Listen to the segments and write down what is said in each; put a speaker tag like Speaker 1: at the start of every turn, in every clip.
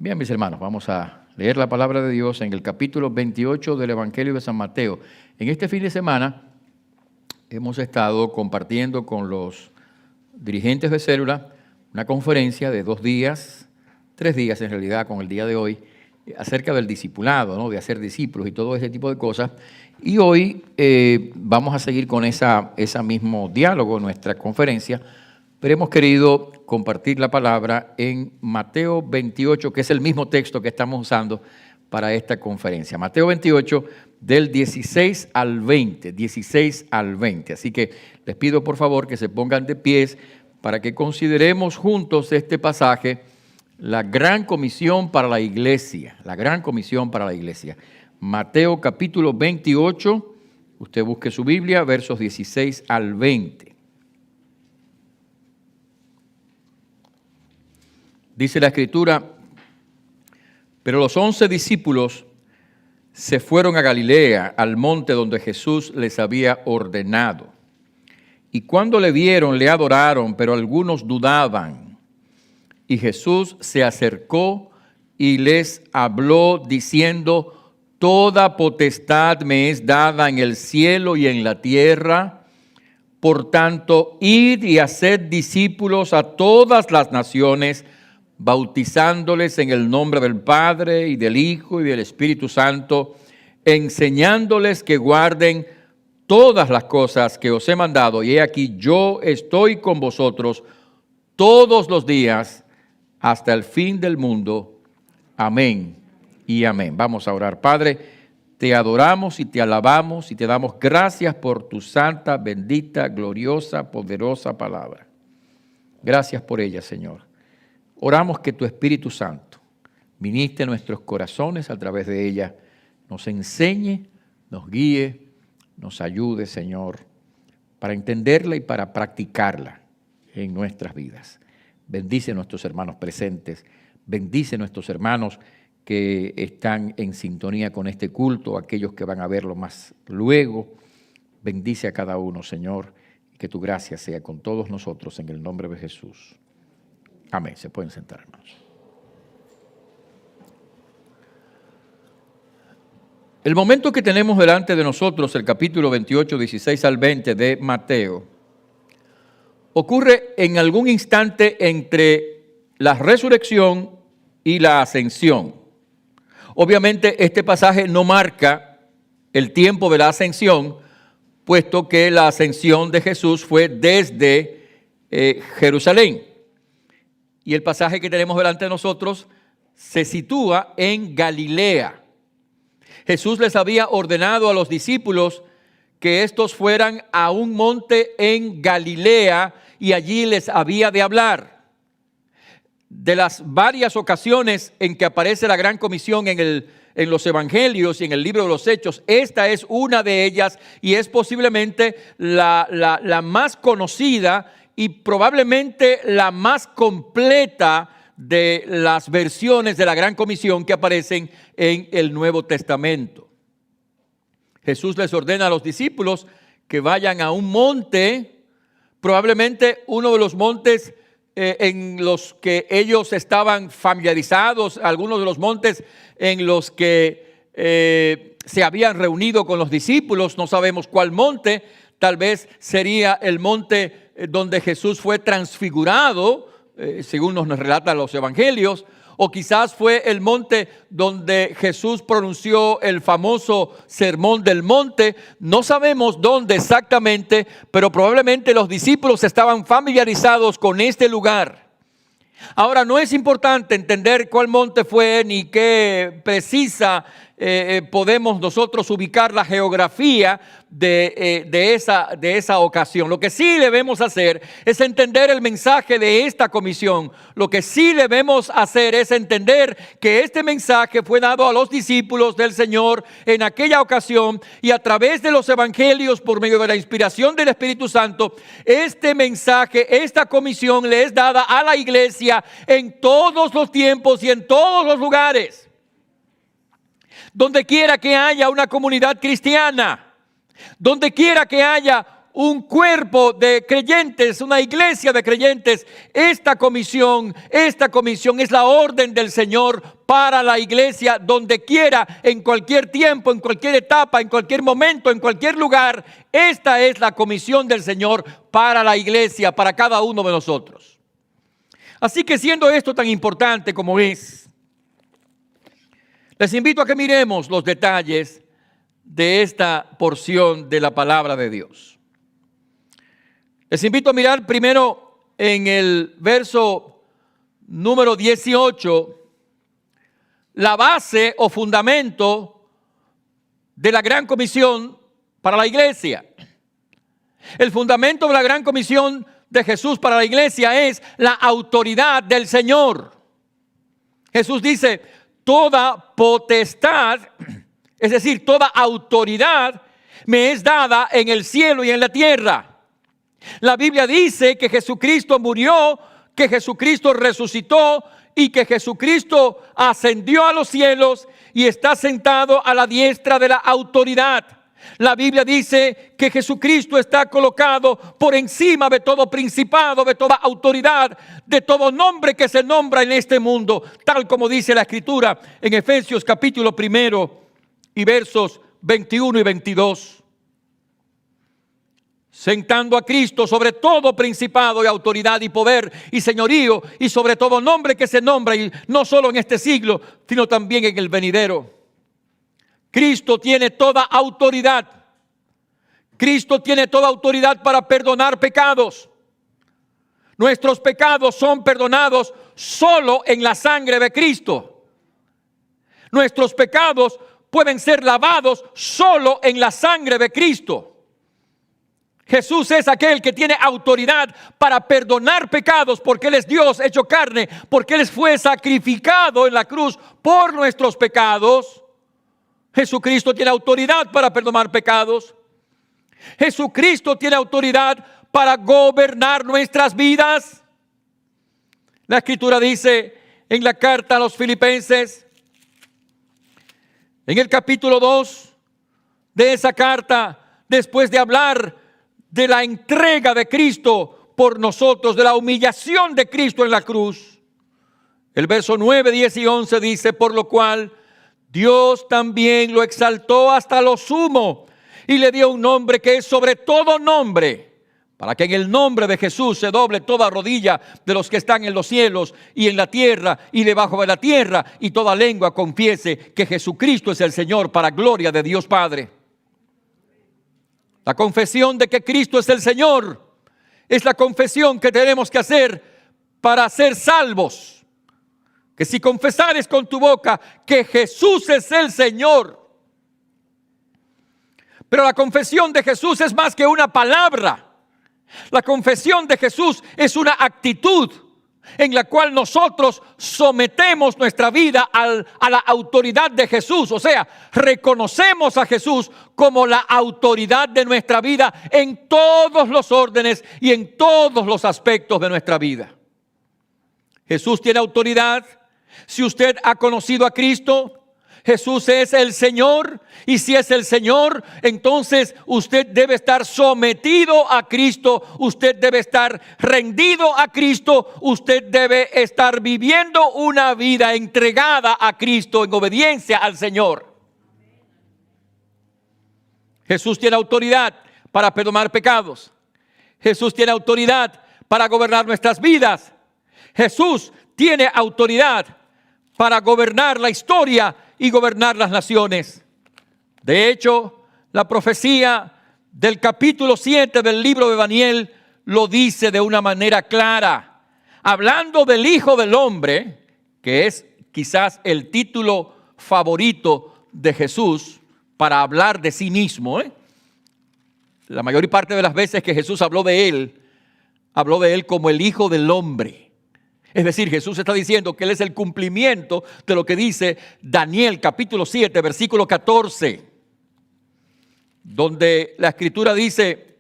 Speaker 1: Bien, mis hermanos, vamos a leer la palabra de Dios en el capítulo 28 del Evangelio de San Mateo. En este fin de semana hemos estado compartiendo con los dirigentes de célula una conferencia de 2 días, 3 días en realidad, con el día de hoy, acerca del discipulado, ¿no? De hacer discípulos y todo ese tipo de cosas. Y hoy vamos a seguir con ese mismo diálogo en nuestra conferencia, pero hemos querido compartir la palabra en Mateo 28, que es el mismo texto que estamos usando para esta conferencia. Mateo 28, del 16 al 20, 16 al 20. Así que les pido por favor que se pongan de pies para que consideremos juntos este pasaje, la gran comisión para la iglesia, la gran comisión para la iglesia. Mateo capítulo 28, usted busque su Biblia, versos 16 al 20. Dice la Escritura: pero los 11 discípulos se fueron a Galilea, al monte donde Jesús les había ordenado. Y cuando le vieron, le adoraron, pero algunos dudaban. Y Jesús se acercó y les habló diciendo: toda potestad me es dada en el cielo y en la tierra. Por tanto, id y haced discípulos a todas las naciones, bautizándoles en el nombre del Padre y del Hijo y del Espíritu Santo, enseñándoles que guarden todas las cosas que os he mandado. Y he aquí, yo estoy con vosotros todos los días hasta el fin del mundo. Amén y amén. Vamos a orar. Padre, te adoramos y te alabamos y te damos gracias por tu santa, bendita, gloriosa, poderosa palabra. Gracias por ella, Señor. Oramos que tu Espíritu Santo ministre nuestros corazones a través de ella, nos enseñe, nos guíe, nos ayude, Señor, para entenderla y para practicarla en nuestras vidas. Bendice a nuestros hermanos presentes, bendice a nuestros hermanos que están en sintonía con este culto, aquellos que van a verlo más luego. Bendice a cada uno, Señor, y que tu gracia sea con todos nosotros en el nombre de Jesús. Amén. Se pueden sentar, hermanos. El momento que tenemos delante de nosotros, el capítulo 28, 16 al 20 de Mateo, ocurre en algún instante entre la resurrección y la ascensión. Obviamente, este pasaje no marca el tiempo de la ascensión, puesto que la ascensión de Jesús fue desde Jerusalén. Y el pasaje que tenemos delante de nosotros se sitúa en Galilea. Jesús les había ordenado a los discípulos que estos fueran a un monte en Galilea y allí les había de hablar. De las varias ocasiones en que aparece la gran comisión en los evangelios y en el libro de los Hechos, esta es una de ellas y es posiblemente la más conocida y probablemente la más completa de las versiones de la Gran Comisión que aparecen en el Nuevo Testamento. Jesús les ordena a los discípulos que vayan a un monte, probablemente uno de los montes en los que ellos estaban familiarizados, algunos de los montes en los que se habían reunido con los discípulos. No sabemos cuál monte, tal vez sería el monte donde Jesús fue transfigurado, según nos relatan los evangelios, o quizás fue el monte donde Jesús pronunció el famoso Sermón del Monte. No sabemos dónde exactamente, pero probablemente los discípulos estaban familiarizados con este lugar. Ahora, no es importante entender cuál monte fue ni qué precisa podemos nosotros ubicar la geografía de esa ocasión. Lo que sí debemos hacer es entender el mensaje de esta comisión. Lo que sí debemos hacer es entender que este mensaje fue dado a los discípulos del Señor en aquella ocasión y a través de los evangelios, por medio de la inspiración del Espíritu Santo, este mensaje, esta comisión le es dada a la iglesia en todos los tiempos y en todos los lugares. Donde quiera que haya una comunidad cristiana, donde quiera que haya un cuerpo de creyentes, una iglesia de creyentes. Esta comisión es la orden del Señor para la iglesia, donde quiera, en cualquier tiempo, en cualquier etapa, en cualquier momento, en cualquier lugar. Esta es la comisión del Señor para la iglesia, para cada uno de nosotros. Así que, siendo esto tan importante como es, les invito a que miremos los detalles de esta porción de la palabra de Dios. Les invito a mirar primero en el verso número 18, la base o fundamento de la gran comisión para la iglesia. El fundamento de la gran comisión de Jesús para la iglesia es la autoridad del Señor. Jesús dice: toda potestad, es decir, toda autoridad me es dada en el cielo y en la tierra. La Biblia dice que Jesucristo murió, que Jesucristo resucitó y que Jesucristo ascendió a los cielos y está sentado a la diestra de la autoridad. La Biblia dice que Jesucristo está colocado por encima de todo principado, de toda autoridad, de todo nombre que se nombra en este mundo, tal como dice la Escritura en Efesios capítulo 1 y versos 21 y 22. Sentando a Cristo sobre todo principado y autoridad y poder y señorío y sobre todo nombre que se nombra, y no solo en este siglo, sino también en el venidero. Cristo tiene toda autoridad. Cristo tiene toda autoridad para perdonar pecados. Nuestros pecados son perdonados solo en la sangre de Cristo. Nuestros pecados pueden ser lavados solo en la sangre de Cristo. Jesús es aquel que tiene autoridad para perdonar pecados, porque Él es Dios hecho carne, porque Él fue sacrificado en la cruz por nuestros pecados. Jesucristo tiene autoridad para perdonar pecados. Jesucristo tiene autoridad para gobernar nuestras vidas. La Escritura dice en la carta a los Filipenses, en el capítulo 2 de esa carta, después de hablar de la entrega de Cristo por nosotros, de la humillación de Cristo en la cruz, el verso 9, 10 y 11 dice: por lo cual Dios también lo exaltó hasta lo sumo y le dio un nombre que es sobre todo nombre, para que en el nombre de Jesús se doble toda rodilla de los que están en los cielos y en la tierra y debajo de la tierra, y toda lengua confiese que Jesucristo es el Señor, para gloria de Dios Padre. La confesión de que Cristo es el Señor es la confesión que tenemos que hacer para ser salvos. Que si confesares con tu boca que Jesús es el Señor. Pero la confesión de Jesús es más que una palabra. La confesión de Jesús es una actitud en la cual nosotros sometemos nuestra vida a la autoridad de Jesús. O sea, reconocemos a Jesús como la autoridad de nuestra vida en todos los órdenes y en todos los aspectos de nuestra vida. Jesús tiene autoridad. Si usted ha conocido a Cristo, Jesús es el Señor, y si es el Señor, entonces usted debe estar sometido a Cristo, usted debe estar rendido a Cristo, usted debe estar viviendo una vida entregada a Cristo en obediencia al Señor. Jesús tiene autoridad para perdonar pecados. Jesús tiene autoridad para gobernar nuestras vidas. Jesús tiene autoridad para gobernar la historia y gobernar las naciones. De hecho, la profecía del capítulo 7 del libro de Daniel lo dice de una manera clara. Hablando del Hijo del Hombre, que es quizás el título favorito de Jesús para hablar de sí mismo. La mayor parte de las veces que Jesús habló de él como el Hijo del Hombre. Es decir, Jesús está diciendo que Él es el cumplimiento de lo que dice Daniel capítulo 7, versículo 14, donde la Escritura dice,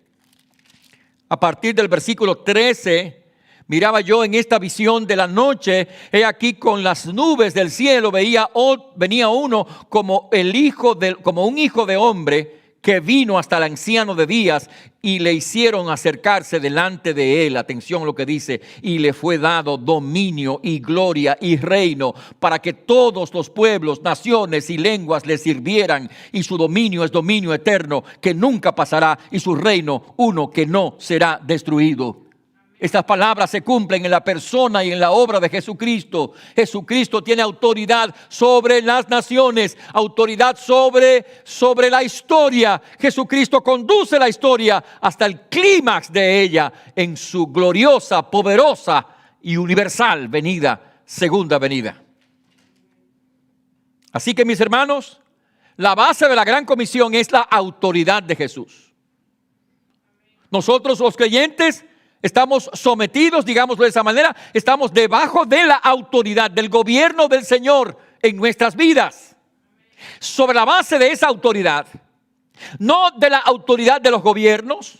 Speaker 1: a partir del versículo 13, miraba yo en esta visión de la noche, he aquí con las nubes del cielo venía uno como un hijo de hombre que vino hasta el anciano de días y le hicieron acercarse delante de él. Atención a lo que dice: y le fue dado dominio y gloria y reino para que todos los pueblos, naciones y lenguas le sirvieran. Y su dominio es dominio eterno que nunca pasará, y su reino uno que no será destruido. Estas palabras se cumplen en la persona y en la obra de Jesucristo. Jesucristo tiene autoridad sobre las naciones, autoridad sobre la historia. Jesucristo conduce la historia hasta el clímax de ella en su gloriosa, poderosa y universal venida, segunda venida. Así que, mis hermanos, la base de la Gran Comisión es la autoridad de Jesús. Nosotros, los creyentes, estamos sometidos, digámoslo de esa manera, estamos debajo de la autoridad del gobierno del Señor en nuestras vidas. Sobre la base de esa autoridad, no de la autoridad de los gobiernos,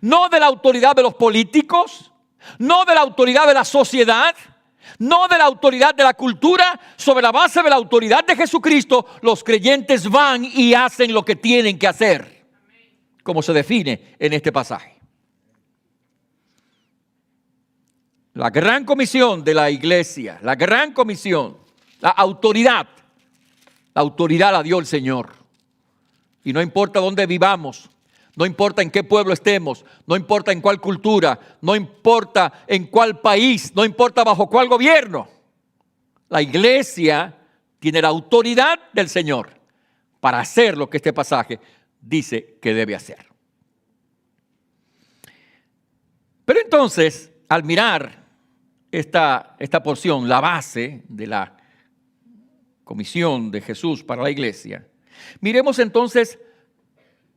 Speaker 1: no de la autoridad de los políticos, no de la autoridad de la sociedad, no de la autoridad de la cultura, sobre la base de la autoridad de Jesucristo, los creyentes van y hacen lo que tienen que hacer, como se define en este pasaje. La gran comisión de la iglesia, la gran comisión, la autoridad la dio el Señor. Y no importa dónde vivamos, no importa en qué pueblo estemos, no importa en cuál cultura, no importa en cuál país, no importa bajo cuál gobierno. La iglesia tiene la autoridad del Señor para hacer lo que este pasaje dice que debe hacer. Pero entonces, al mirar esta porción, la base de la comisión de Jesús para la iglesia, miremos entonces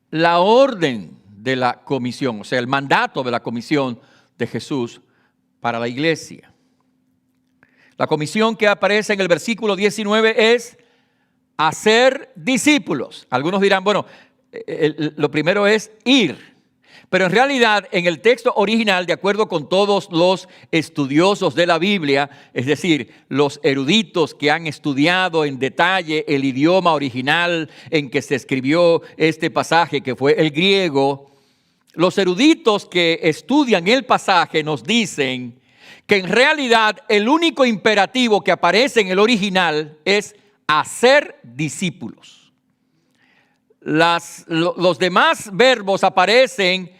Speaker 1: la orden de la comisión, o sea, el mandato de la comisión de Jesús para la iglesia. La comisión que aparece en el versículo 19 es hacer discípulos. Algunos dirán, bueno, lo primero es ir. Pero en realidad, en el texto original, de acuerdo con todos los estudiosos de la Biblia, es decir, los eruditos que han estudiado en detalle el idioma original en que se escribió este pasaje, que fue el griego, los eruditos que estudian el pasaje nos dicen que en realidad el único imperativo que aparece en el original es hacer discípulos. Los demás verbos aparecen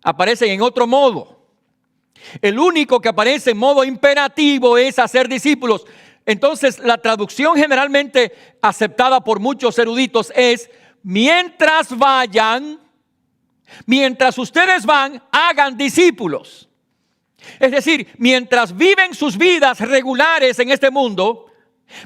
Speaker 1: en otro modo. El único que aparece en modo imperativo es hacer discípulos. Entonces, la traducción generalmente aceptada por muchos eruditos es: mientras vayan, mientras ustedes van, hagan discípulos. Es decir, mientras viven sus vidas regulares en este mundo,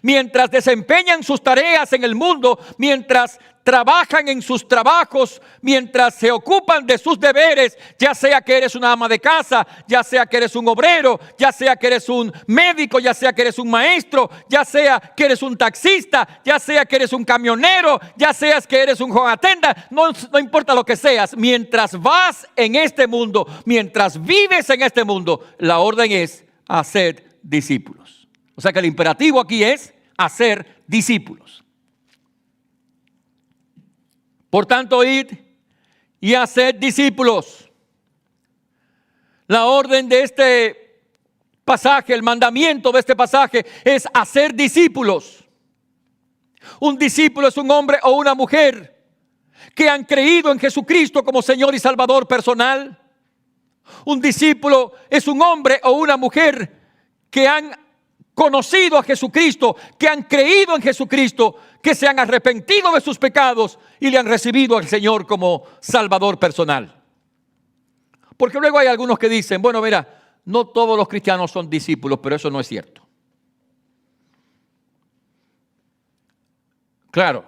Speaker 1: mientras desempeñan sus tareas en el mundo, mientras trabajan en sus trabajos, mientras se ocupan de sus deberes, ya sea que eres una ama de casa, ya sea que eres un obrero, ya sea que eres un médico, ya sea que eres un maestro, ya sea que eres un taxista, ya sea que eres un camionero, ya seas que eres un home attendant, no importa lo que seas, mientras vas en este mundo, mientras vives en este mundo, la orden es hacer discípulos. O sea que el imperativo aquí es hacer discípulos. Por tanto, id y haced discípulos. La orden de este pasaje, el mandamiento de este pasaje es hacer discípulos. Un discípulo es un hombre o una mujer que han creído en Jesucristo como Señor y Salvador personal. Un discípulo es un hombre o una mujer que han conocido a Jesucristo, que han creído en Jesucristo, que se han arrepentido de sus pecados y le han recibido al Señor como Salvador personal. Porque luego hay algunos que dicen, bueno, mira, no todos los cristianos son discípulos, pero eso no es cierto. Claro,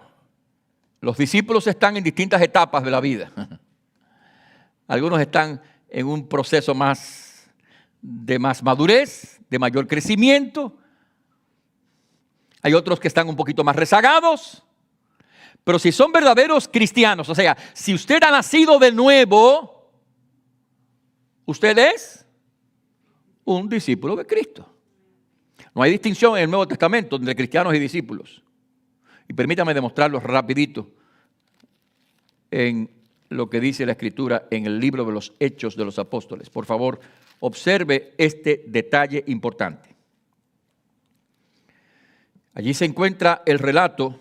Speaker 1: los discípulos están en distintas etapas de la vida. Algunos están en un proceso de más madurez, de mayor crecimiento. Hay otros que están un poquito más rezagados. Pero si son verdaderos cristianos, o sea, si usted ha nacido de nuevo, usted es un discípulo de Cristo. No hay distinción en el Nuevo Testamento entre cristianos y discípulos. Y permítame demostrarlo rapidito. en lo que dice la Escritura en el libro de los Hechos de los Apóstoles. Por favor, observe este detalle importante. Allí se encuentra el relato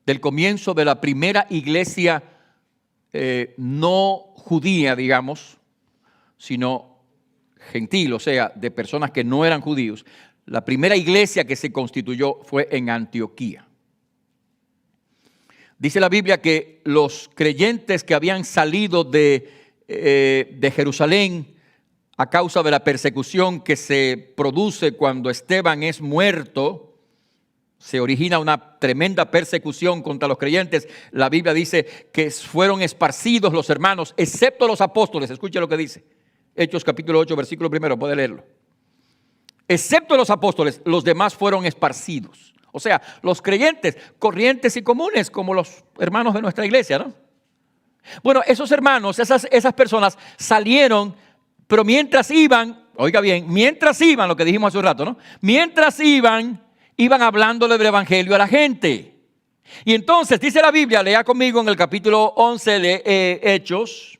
Speaker 1: del comienzo de la primera iglesia no judía, digamos, sino gentil, o sea, de personas que no eran judíos. La primera iglesia que se constituyó fue en Antioquía. Dice la Biblia que los creyentes que habían salido de Jerusalén a causa de la persecución que se produce cuando Esteban es muerto, se origina una tremenda persecución contra los creyentes. La Biblia dice que fueron esparcidos los hermanos, excepto los apóstoles. Escuche lo que dice. Hechos capítulo 8, versículo 1, puede leerlo. Excepto los apóstoles, los demás fueron esparcidos. O sea, los creyentes, corrientes y comunes, como los hermanos de nuestra iglesia, ¿no? Bueno, esos hermanos, esas personas salieron, pero mientras iban, oiga bien, mientras iban, lo que dijimos hace un rato, ¿no? Mientras iban hablándole del evangelio a la gente. Y entonces dice la Biblia, lea conmigo en el capítulo 11 de Hechos,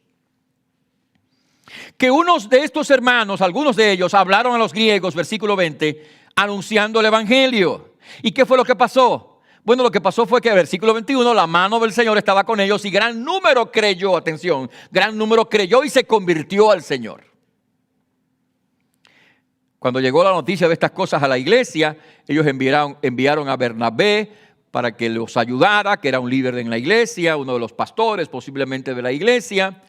Speaker 1: que unos de estos hermanos, algunos de ellos, hablaron a los griegos, versículo 20, anunciando el evangelio. ¿Y qué fue lo que pasó? Bueno, lo que pasó fue que, versículo 21, la mano del Señor estaba con ellos y gran número creyó, atención, gran número creyó y se convirtió al Señor. Cuando llegó la noticia de estas cosas a la iglesia, ellos enviaron a Bernabé para que los ayudara, que era un líder en la iglesia, uno de los pastores posiblemente de la iglesia.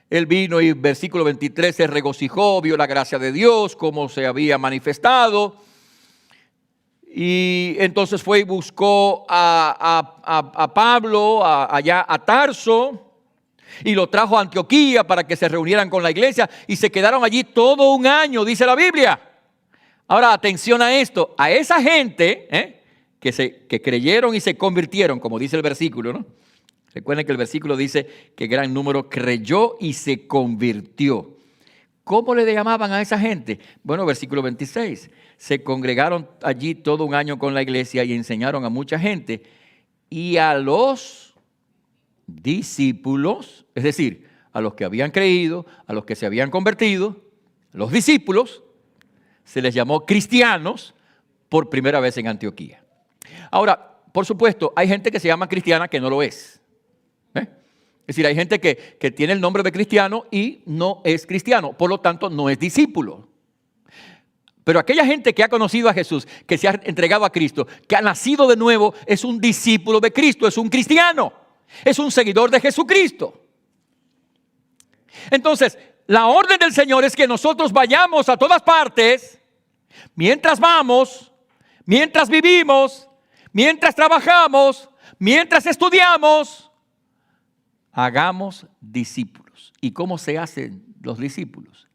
Speaker 1: Él vino y versículo 23 se regocijó, vio la gracia de Dios, cómo se había manifestado. Y entonces fue y buscó a Pablo allá a Tarso y lo trajo a Antioquía para que se reunieran con la iglesia y se quedaron allí todo un año, dice la Biblia. Ahora, atención a esto, a esa gente que creyeron y se convirtieron, como dice el versículo, ¿no? Recuerden que el versículo dice que gran número creyó y se convirtió. ¿Cómo le llamaban a esa gente? Bueno, versículo 26. Se congregaron allí todo un año con la iglesia y enseñaron a mucha gente. Y a los discípulos, es decir, a los que habían creído, a los que se habían convertido, los discípulos, se les llamó cristianos por primera vez en Antioquía. Ahora, por supuesto, hay gente que se llama cristiana que no lo es. Es decir, hay gente que tiene el nombre de cristiano y no es cristiano, por lo tanto no es discípulo. Pero aquella gente que ha conocido a Jesús, que se ha entregado a Cristo, que ha nacido de nuevo, es un discípulo de Cristo, es un cristiano, es un seguidor de Jesucristo. Entonces, la orden del Señor es que nosotros vayamos a todas partes, mientras vamos, mientras vivimos, mientras trabajamos, mientras estudiamos, hagamos discípulos. ¿Y cómo se hacen los discípulos?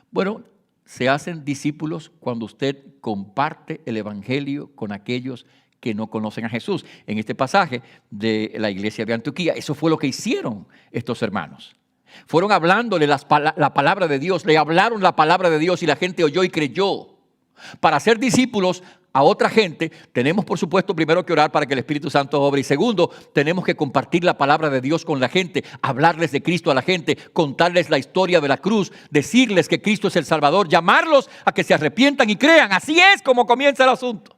Speaker 1: Bueno, se hacen discípulos cuando usted comparte el evangelio con aquellos que no conocen a Jesús. En este pasaje de la iglesia de Antioquía, eso fue lo que hicieron estos hermanos. Fueron hablándole la palabra de Dios, le hablaron la palabra de Dios y la gente oyó y creyó. Para ser discípulos a otra gente, tenemos por supuesto primero que orar para que el Espíritu Santo obre. Y segundo, tenemos que compartir la palabra de Dios con la gente, hablarles de Cristo a la gente, contarles la historia de la cruz, decirles que Cristo es el Salvador, llamarlos a que se arrepientan y crean. Así es como comienza el asunto.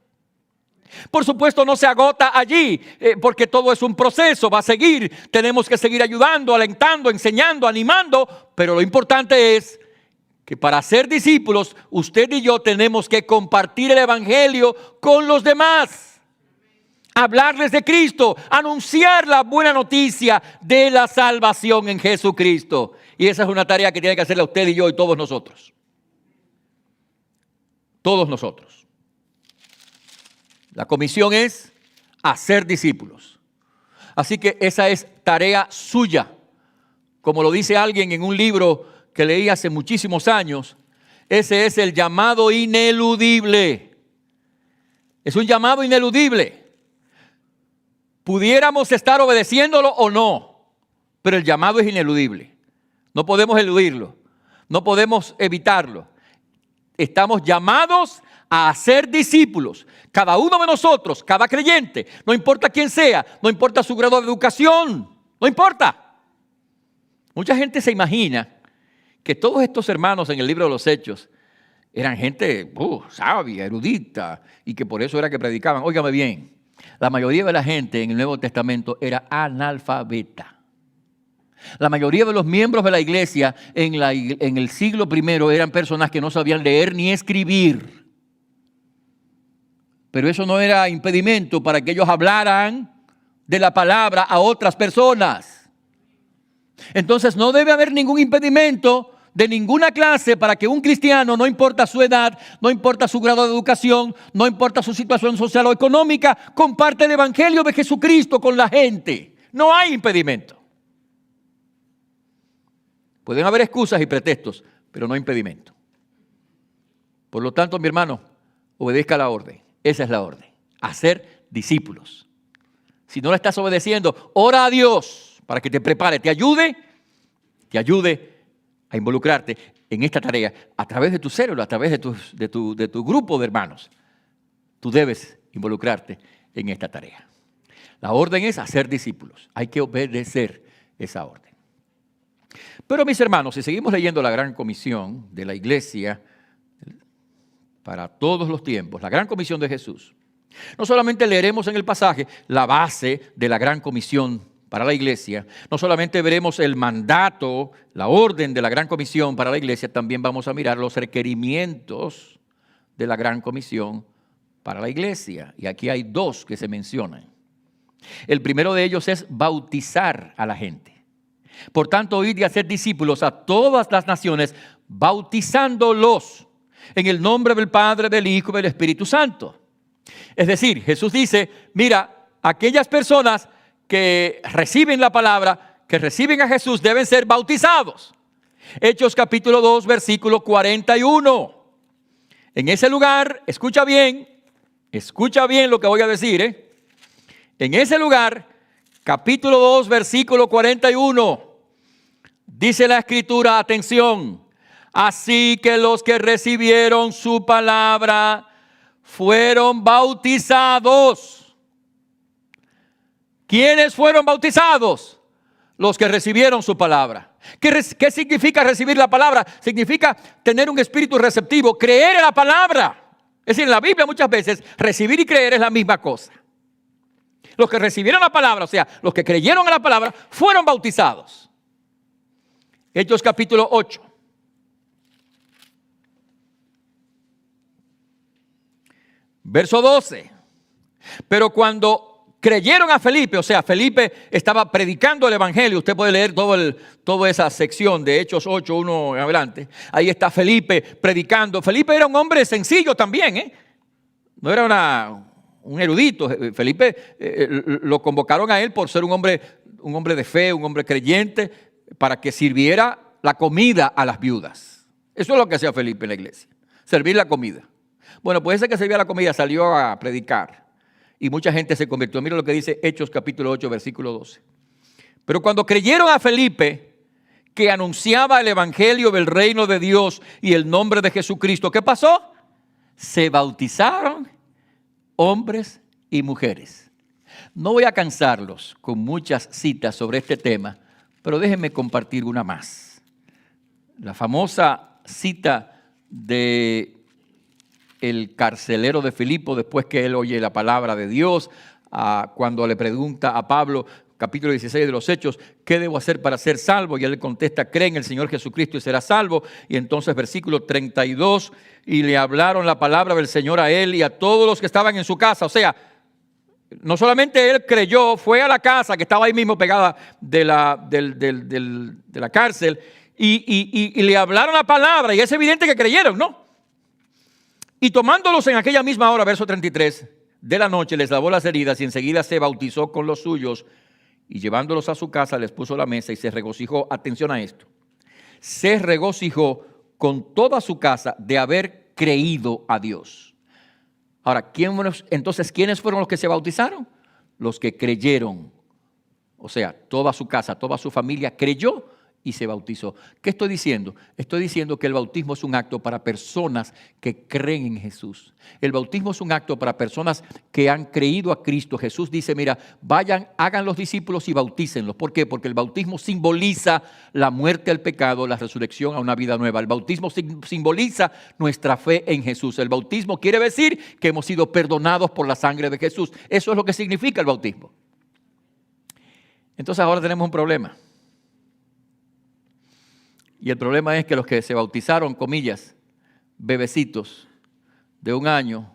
Speaker 1: Por supuesto no se agota allí, porque todo es un proceso, va a seguir. Tenemos que seguir ayudando, alentando, enseñando, animando, pero lo importante es que para ser discípulos, usted y yo tenemos que compartir el evangelio con los demás. Hablarles de Cristo, anunciar la buena noticia de la salvación en Jesucristo. Y esa es una tarea que tiene que hacerla usted y yo y todos nosotros. Todos nosotros. La comisión es hacer discípulos. Así que esa es tarea suya. Como lo dice alguien en un libro que leí hace muchísimos años, ese es el llamado ineludible. Es un llamado ineludible. Pudiéramos estar obedeciéndolo o no, pero el llamado es ineludible. No podemos eludirlo, no podemos evitarlo. Estamos llamados a ser discípulos. Cada uno de nosotros, cada creyente, no importa quién sea, no importa su grado de educación, No importa. Mucha gente se imagina que todos estos hermanos en el libro de los Hechos eran gente sabia, erudita, y que por eso era que predicaban. Óigame bien, la mayoría de la gente en el Nuevo Testamento era analfabeta. La mayoría de los miembros de la iglesia en el siglo I eran personas que no sabían leer ni escribir. Pero eso no era impedimento para que ellos hablaran de la palabra a otras personas. Entonces no debe haber ningún impedimento de ninguna clase para que un cristiano, no importa su edad, no importa su grado de educación, no importa su situación social o económica, comparte el evangelio de Jesucristo con la gente. No hay impedimento. Pueden haber excusas y pretextos, pero no impedimento. Por lo tanto, mi hermano, obedezca la orden. Esa es la orden. Hacer discípulos. Si no la estás obedeciendo, ora a Dios para que te prepare, te ayude a involucrarte en esta tarea a través de tu célula, a través de tu grupo de hermanos. Tú debes involucrarte en esta tarea. La orden es hacer discípulos. Hay que obedecer esa orden. Pero mis hermanos, si seguimos leyendo la Gran Comisión de la Iglesia para todos los tiempos, la Gran Comisión de Jesús, no solamente leeremos en el pasaje la base de la Gran Comisión para la Iglesia, no solamente veremos el mandato, la orden de la Gran Comisión para la Iglesia, también vamos a mirar los requerimientos de la Gran Comisión para la Iglesia. Y aquí hay dos que se mencionan. El primero de ellos es bautizar a la gente. Por tanto, id y hacer discípulos a todas las naciones, bautizándolos en el nombre del Padre, del Hijo y del Espíritu Santo. Es decir, Jesús dice, mira, aquellas personas que reciben la palabra, que reciben a Jesús, deben ser bautizados. Hechos capítulo 2, versículo 41. En ese lugar, escucha bien lo que voy a decir, En ese lugar, capítulo 2, versículo 41, dice la Escritura, atención, así que los que recibieron su palabra fueron bautizados. ¿Quiénes fueron bautizados? Los que recibieron su palabra. ¿Qué significa recibir la palabra? Significa tener un espíritu receptivo, creer en la palabra. Es decir, en la Biblia muchas veces recibir y creer es la misma cosa. Los que recibieron la palabra, o sea, los que creyeron en la palabra, fueron bautizados. Hechos capítulo 8. Verso 12. Pero cuando creyeron a Felipe, o sea, Felipe estaba predicando el evangelio. Usted puede leer toda esa sección de Hechos 8, 1 en adelante. Ahí está Felipe predicando. Felipe era un hombre sencillo también, No era un erudito. Felipe lo convocaron a él por ser un hombre de fe, un hombre creyente, para que sirviera la comida a las viudas. Eso es lo que hacía Felipe en la iglesia, servir la comida. Bueno, pues ese que servía la comida salió a predicar y mucha gente se convirtió. Mira lo que dice Hechos capítulo 8, versículo 12. Pero cuando creyeron a Felipe, que anunciaba el evangelio del reino de Dios y el nombre de Jesucristo, ¿qué pasó? Se bautizaron hombres y mujeres. No voy a cansarlos con muchas citas sobre este tema, pero déjenme compartir una más. La famosa cita de el carcelero de Filipo, después que él oye la palabra de Dios, cuando le pregunta a Pablo, capítulo 16 de los Hechos, ¿qué debo hacer para ser salvo? Y él le contesta, cree en el Señor Jesucristo y serás salvo. Y entonces versículo 32, y le hablaron la palabra del Señor a él y a todos los que estaban en su casa. O sea, no solamente él creyó, fue a la casa que estaba ahí mismo pegada de la cárcel y le hablaron la palabra, y es evidente que creyeron, ¿no? Y tomándolos en aquella misma hora, verso 33, de la noche, les lavó las heridas y enseguida se bautizó con los suyos y llevándolos a su casa les puso la mesa y se regocijó, atención a esto, se regocijó con toda su casa de haber creído a Dios. Ahora, entonces, ¿quiénes fueron los que se bautizaron? Los que creyeron. O sea, toda su casa, toda su familia creyó y se bautizó. ¿Qué estoy diciendo? Estoy diciendo que el bautismo es un acto para personas que creen en Jesús. El bautismo es un acto para personas que han creído a Cristo. Jesús dice, mira, vayan, hagan los discípulos y bautícenlos. ¿Por qué? Porque el bautismo simboliza la muerte al pecado, la resurrección a una vida nueva. El bautismo simboliza nuestra fe en Jesús. El bautismo quiere decir que hemos sido perdonados por la sangre de Jesús. Eso es lo que significa el bautismo. Entonces ahora tenemos un problema. Y el problema es que los que se bautizaron, comillas, bebecitos de 1 año,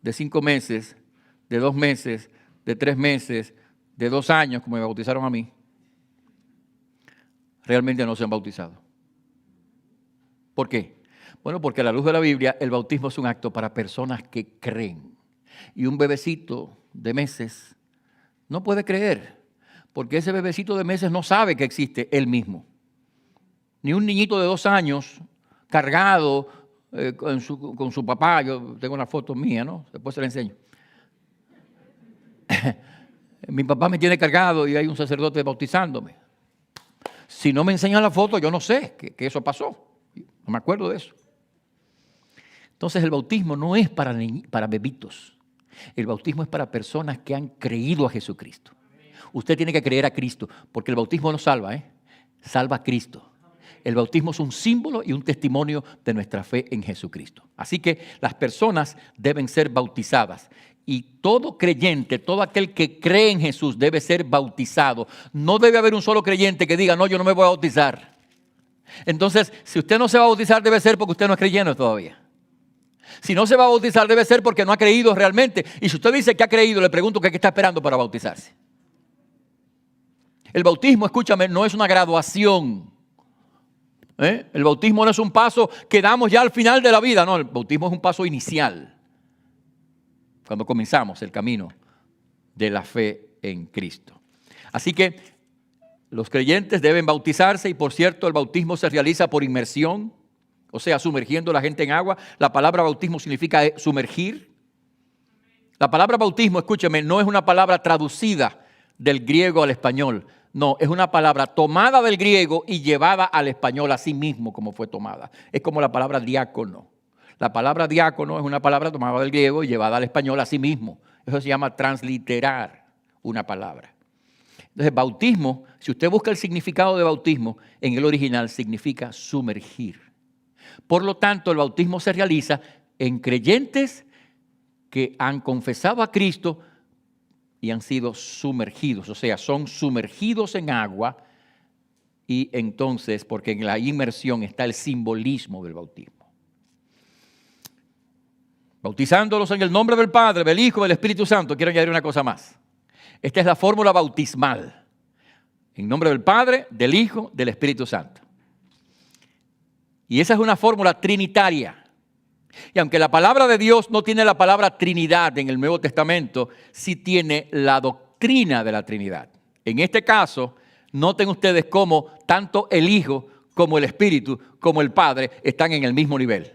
Speaker 1: de 5 meses, de 2 meses, de 3 meses, de 2 años, como me bautizaron a mí, realmente no se han bautizado. ¿Por qué? Bueno, porque a la luz de la Biblia, el bautismo es un acto para personas que creen. Y un bebecito de meses no puede creer, porque ese bebecito de meses no sabe que existe él mismo. Ni un niñito de 2 años cargado con su papá. Yo tengo una foto mía, ¿no? Después se la enseño. Mi papá me tiene cargado y hay un sacerdote bautizándome. Si no me enseñan la foto, yo no sé que eso pasó. No me acuerdo de eso. Entonces el bautismo no es para bebitos. El bautismo es para personas que han creído a Jesucristo. Usted tiene que creer a Cristo, porque el bautismo no salva, salva a Cristo. El bautismo es un símbolo y un testimonio de nuestra fe en Jesucristo. Así que las personas deben ser bautizadas. Y todo creyente, todo aquel que cree en Jesús debe ser bautizado. No debe haber un solo creyente que diga, no, yo no me voy a bautizar. Entonces, si usted no se va a bautizar, debe ser porque usted no es creyente todavía. Si no se va a bautizar, debe ser porque no ha creído realmente. Y si usted dice que ha creído, le pregunto qué está esperando para bautizarse. El bautismo, escúchame, no es una graduación. El bautismo no es un paso que damos ya al final de la vida. No, el bautismo es un paso inicial. Cuando comenzamos el camino de la fe en Cristo. Así que los creyentes deben bautizarse y, por cierto, el bautismo se realiza por inmersión, o sea, sumergiendo a la gente en agua. La palabra bautismo significa sumergir. La palabra bautismo, escúcheme, no es una palabra traducida del griego al español. No, es una palabra tomada del griego y llevada al español así mismo como fue tomada. Es como la palabra diácono. La palabra diácono es una palabra tomada del griego y llevada al español así mismo. Eso se llama transliterar una palabra. Entonces, bautismo, si usted busca el significado de bautismo, en el original significa sumergir. Por lo tanto, el bautismo se realiza en creyentes que han confesado a Cristo y han sido sumergidos, o sea, son sumergidos en agua y entonces, porque en la inmersión está el simbolismo del bautismo. Bautizándolos en el nombre del Padre, del Hijo y del Espíritu Santo. Quiero añadir una cosa más. Esta es la fórmula bautismal. En nombre del Padre, del Hijo, del Espíritu Santo. Y esa es una fórmula trinitaria. Y aunque la palabra de Dios no tiene la palabra Trinidad en el Nuevo Testamento, sí tiene la doctrina de la Trinidad. En este caso, noten ustedes cómo tanto el Hijo como el Espíritu, como el Padre, están en el mismo nivel.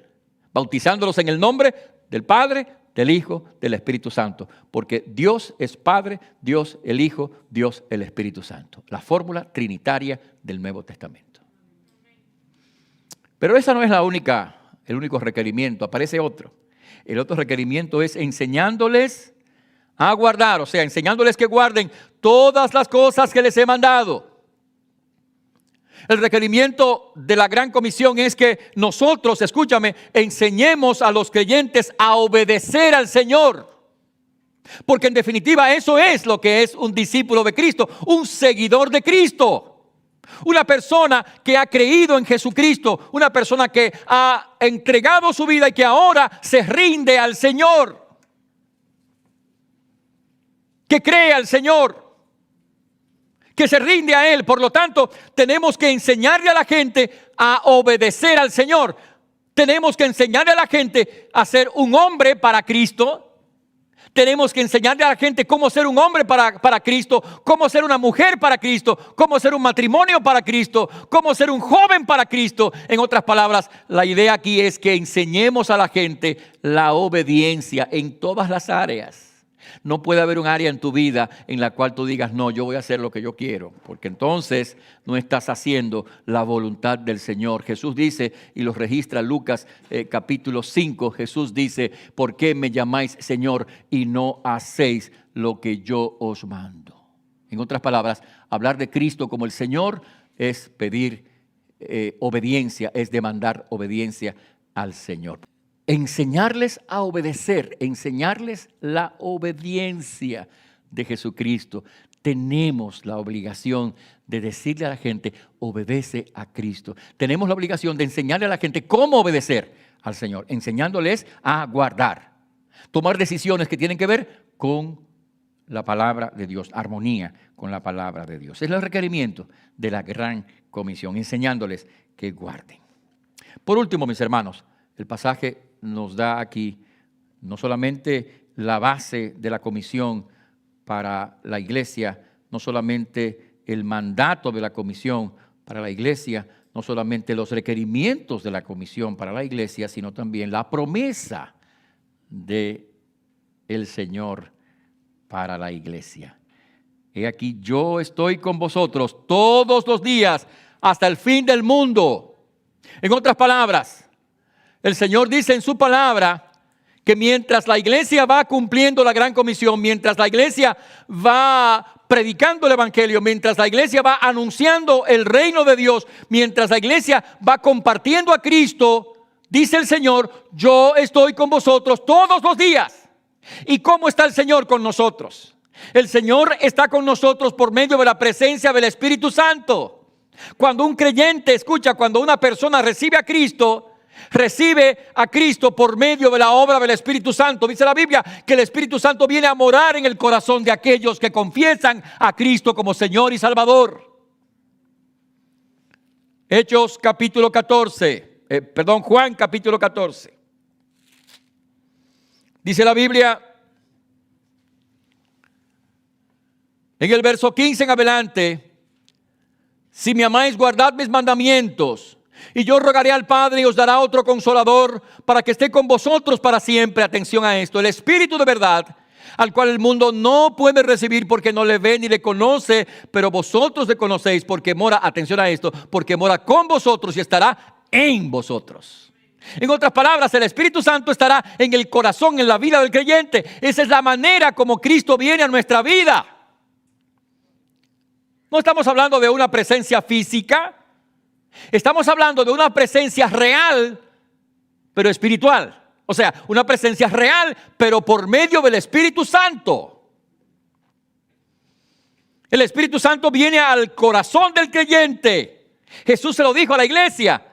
Speaker 1: Bautizándolos en el nombre del Padre, del Hijo, del Espíritu Santo. Porque Dios es Padre, Dios el Hijo, Dios el Espíritu Santo. La fórmula trinitaria del Nuevo Testamento. Pero esa no es el único requerimiento, aparece otro. El otro requerimiento es enseñándoles a guardar, o sea, enseñándoles que guarden todas las cosas que les he mandado. El requerimiento de la Gran Comisión es que nosotros, escúchame, enseñemos a los creyentes a obedecer al Señor. Porque en definitiva eso es lo que es un discípulo de Cristo, un seguidor de Cristo. Una persona que ha creído en Jesucristo, una persona que ha entregado su vida y que ahora se rinde al Señor, que cree al Señor, que se rinde a Él. Por lo tanto, tenemos que enseñarle a la gente a obedecer al Señor. Tenemos que enseñarle a la gente a ser un hombre para Cristo. Tenemos que enseñarle a la gente cómo ser un hombre para Cristo, cómo ser una mujer para Cristo, cómo ser un matrimonio para Cristo, cómo ser un joven para Cristo. En otras palabras, la idea aquí es que enseñemos a la gente la obediencia en todas las áreas. No puede haber un área en tu vida en la cual tú digas, no, yo voy a hacer lo que yo quiero, porque entonces no estás haciendo la voluntad del Señor. Jesús dice, y lo registra Lucas capítulo 5, Jesús dice, ¿por qué me llamáis Señor y no hacéis lo que yo os mando? En otras palabras, hablar de Cristo como el Señor es pedir obediencia, es demandar obediencia al Señor. Enseñarles a obedecer, enseñarles la obediencia de Jesucristo. Tenemos la obligación de decirle a la gente, obedece a Cristo. Tenemos la obligación de enseñarle a la gente cómo obedecer al Señor, enseñándoles a guardar, tomar decisiones que tienen que ver con la palabra de Dios, armonía con la palabra de Dios. Es el requerimiento de la gran comisión, enseñándoles que guarden. Por último, mis hermanos, el pasaje nos da aquí no solamente la base de la comisión para la iglesia, no solamente el mandato de la comisión para la iglesia, no solamente los requerimientos de la comisión para la iglesia, sino también la promesa de el Señor para la iglesia. He aquí, yo estoy con vosotros todos los días hasta el fin del mundo. En otras palabras, el Señor dice en su palabra que mientras la iglesia va cumpliendo la gran comisión, mientras la iglesia va predicando el evangelio, mientras la iglesia va anunciando el reino de Dios, mientras la iglesia va compartiendo a Cristo, dice el Señor, yo estoy con vosotros todos los días. ¿Y cómo está el Señor con nosotros? El Señor está con nosotros por medio de la presencia del Espíritu Santo. Cuando un creyente, escucha, cuando una persona recibe a Cristo por medio de la obra del Espíritu Santo. Dice la Biblia que el Espíritu Santo viene a morar en el corazón de aquellos que confiesan a Cristo como Señor y Salvador. Juan capítulo 14. Dice la Biblia, en el verso 15 en adelante, si me amáis, guardad mis mandamientos, y yo rogaré al Padre y os dará otro consolador para que esté con vosotros para siempre. Atención a esto, el Espíritu de verdad, al cual el mundo no puede recibir porque no le ve ni le conoce, pero vosotros le conocéis porque mora, atención a esto, porque mora con vosotros y estará en vosotros. En otras palabras, el Espíritu Santo estará en el corazón, en la vida del creyente. Esa es la manera como Cristo viene a nuestra vida. No estamos hablando de una presencia física. Estamos hablando de una presencia real, pero espiritual. O sea, una presencia real, pero por medio del Espíritu Santo. El Espíritu Santo viene al corazón del creyente. Jesús se lo dijo a la iglesia.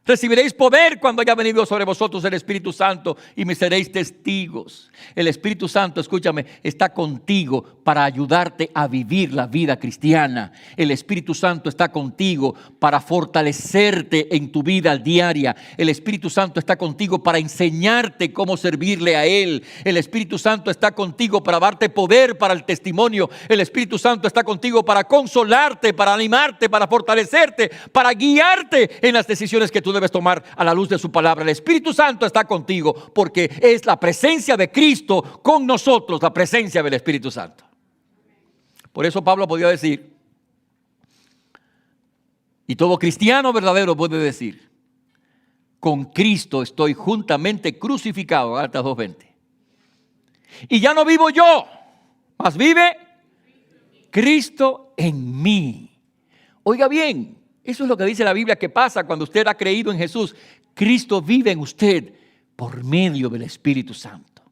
Speaker 1: Recibiréis poder cuando haya venido sobre vosotros el Espíritu Santo y me seréis testigos. El Espíritu Santo, escúchame, está contigo para ayudarte a vivir la vida cristiana. El Espíritu Santo está contigo para fortalecerte en tu vida diaria. El Espíritu Santo está contigo para enseñarte cómo servirle a Él. El Espíritu Santo está contigo para darte poder para el testimonio. El Espíritu Santo está contigo para consolarte, para animarte, para fortalecerte, para guiarte en las decisiones que tú debes tomar a la luz de su palabra. El Espíritu Santo está contigo porque es la presencia de Cristo con nosotros, la presencia del Espíritu Santo. Por eso Pablo podía decir, y todo cristiano verdadero puede decir, con Cristo estoy juntamente crucificado, Gálatas 2:20. Y ya no vivo yo, mas vive Cristo en mí. Oiga bien, eso es lo que dice la Biblia que pasa cuando usted ha creído en Jesús. Cristo vive en usted por medio del Espíritu Santo.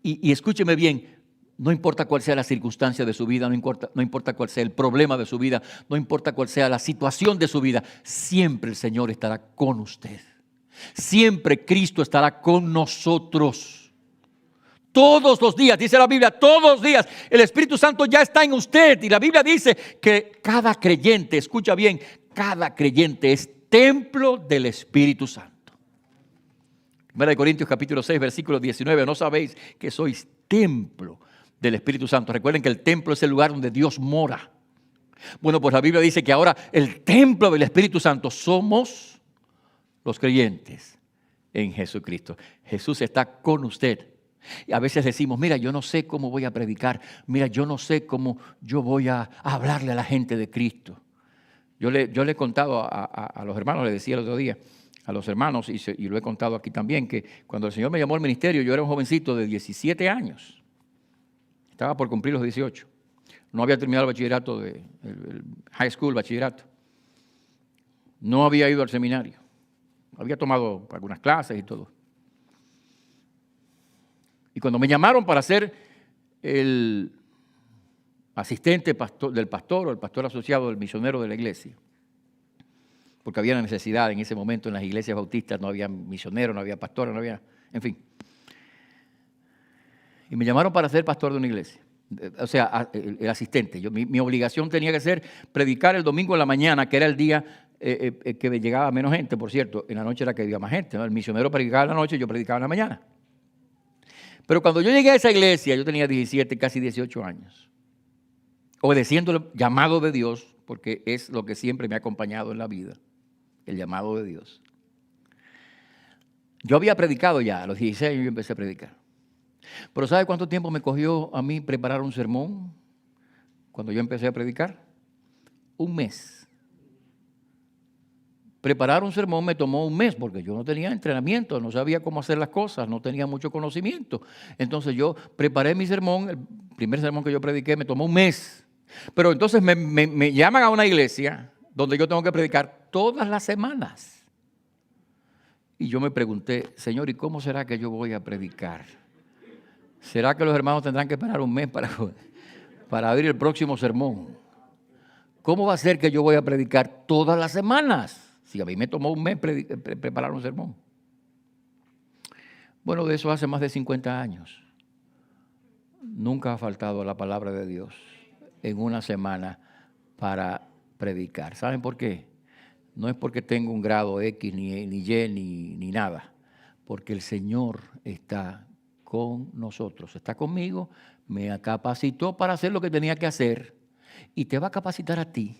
Speaker 1: Y escúcheme bien, no importa cuál sea la circunstancia de su vida, no importa cuál sea el problema de su vida, no importa cuál sea la situación de su vida, siempre el Señor estará con usted. Siempre Cristo estará con nosotros. Todos los días, dice la Biblia, todos los días el Espíritu Santo ya está en usted. Y la Biblia dice que cada creyente, escucha bien, cada creyente es templo del Espíritu Santo. 1 Corintios capítulo 6, versículo 19, ¿no sabéis que sois templo del Espíritu Santo? Recuerden que el templo es el lugar donde Dios mora. Bueno, pues la Biblia dice que ahora el templo del Espíritu Santo somos los creyentes en Jesucristo. Jesús está con usted. Y a veces decimos, mira, yo no sé cómo voy a predicar, mira, yo no sé cómo yo voy a hablarle a la gente de Cristo. Yo le he contado a los hermanos, le decía el otro día, a los hermanos, y lo he contado aquí también, que cuando el Señor me llamó al ministerio, yo era un jovencito de 17 años. Estaba por cumplir los 18. No había terminado el bachillerato, el high school, bachillerato. No había ido al seminario. Había tomado algunas clases y todo. Y cuando me llamaron para ser el asistente del pastor o el pastor asociado del misionero de la iglesia, porque había una necesidad en ese momento en las iglesias bautistas, no había misioneros, no había pastores, no había, en fin. Y me llamaron para ser pastor de una iglesia, o sea, el asistente. Mi obligación tenía que ser predicar el domingo en la mañana, que era el día que llegaba menos gente, por cierto. En la noche era que había más gente, ¿no? El misionero predicaba en la noche, yo predicaba en la mañana. Pero cuando yo llegué a esa iglesia, yo tenía 17, casi 18 años, obedeciendo el llamado de Dios, porque es lo que siempre me ha acompañado en la vida, el llamado de Dios. Yo había predicado ya, a los 16 años yo empecé a predicar. Pero ¿sabe cuánto tiempo me cogió a mí preparar un sermón cuando yo empecé a predicar? Un mes. Preparar un sermón me tomó un mes porque yo no tenía entrenamiento, no sabía cómo hacer las cosas, no tenía mucho conocimiento. Entonces yo preparé mi sermón, el primer sermón que yo prediqué me tomó un mes. Pero entonces me llaman a una iglesia donde yo tengo que predicar todas las semanas. Y yo me pregunté, Señor, ¿y cómo será que yo voy a predicar? ¿Será que los hermanos tendrán que esperar un mes para abrir el próximo sermón? ¿Cómo va a ser que yo voy a predicar todas las semanas? Si a mí me tomó un mes preparar un sermón. Bueno, de eso hace más de 50 años. Nunca ha faltado la palabra de Dios en una semana para predicar. ¿Saben por qué? No es porque tengo un grado X, ni Y, ni nada. Porque el Señor está con nosotros. Está conmigo, me capacitó para hacer lo que tenía que hacer y te va a capacitar a ti.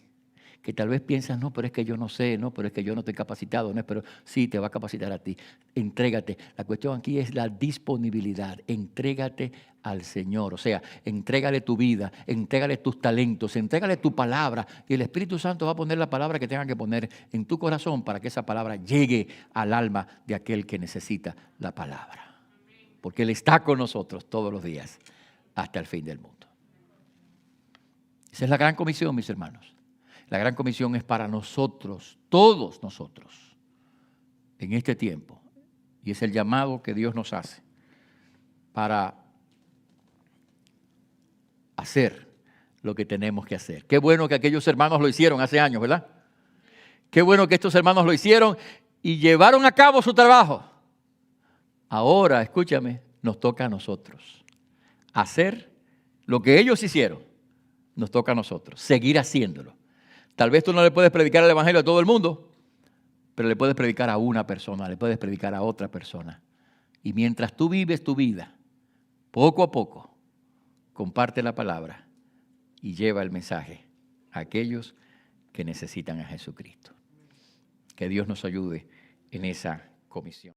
Speaker 1: Que tal vez piensas, no, pero es que yo no sé, no, pero es que yo no estoy capacitado, no, pero sí, te va a capacitar a ti. Entrégate. La cuestión aquí es la disponibilidad. Entrégate al Señor. O sea, entrégale tu vida, entrégale tus talentos, entrégale tu palabra. Y el Espíritu Santo va a poner la palabra que tenga que poner en tu corazón para que esa palabra llegue al alma de aquel que necesita la palabra. Porque Él está con nosotros todos los días hasta el fin del mundo. Esa es la gran comisión, mis hermanos. La gran comisión es para nosotros, todos nosotros, en este tiempo. Y es el llamado que Dios nos hace para hacer lo que tenemos que hacer. Qué bueno que aquellos hermanos lo hicieron hace años, ¿verdad? Qué bueno que estos hermanos lo hicieron y llevaron a cabo su trabajo. Ahora, escúchame, nos toca a nosotros hacer lo que ellos hicieron. Nos toca a nosotros seguir haciéndolo. Tal vez tú no le puedes predicar el evangelio a todo el mundo, pero le puedes predicar a una persona, le puedes predicar a otra persona. Y mientras tú vives tu vida, poco a poco, comparte la palabra y lleva el mensaje a aquellos que necesitan a Jesucristo. Que Dios nos ayude en esa comisión.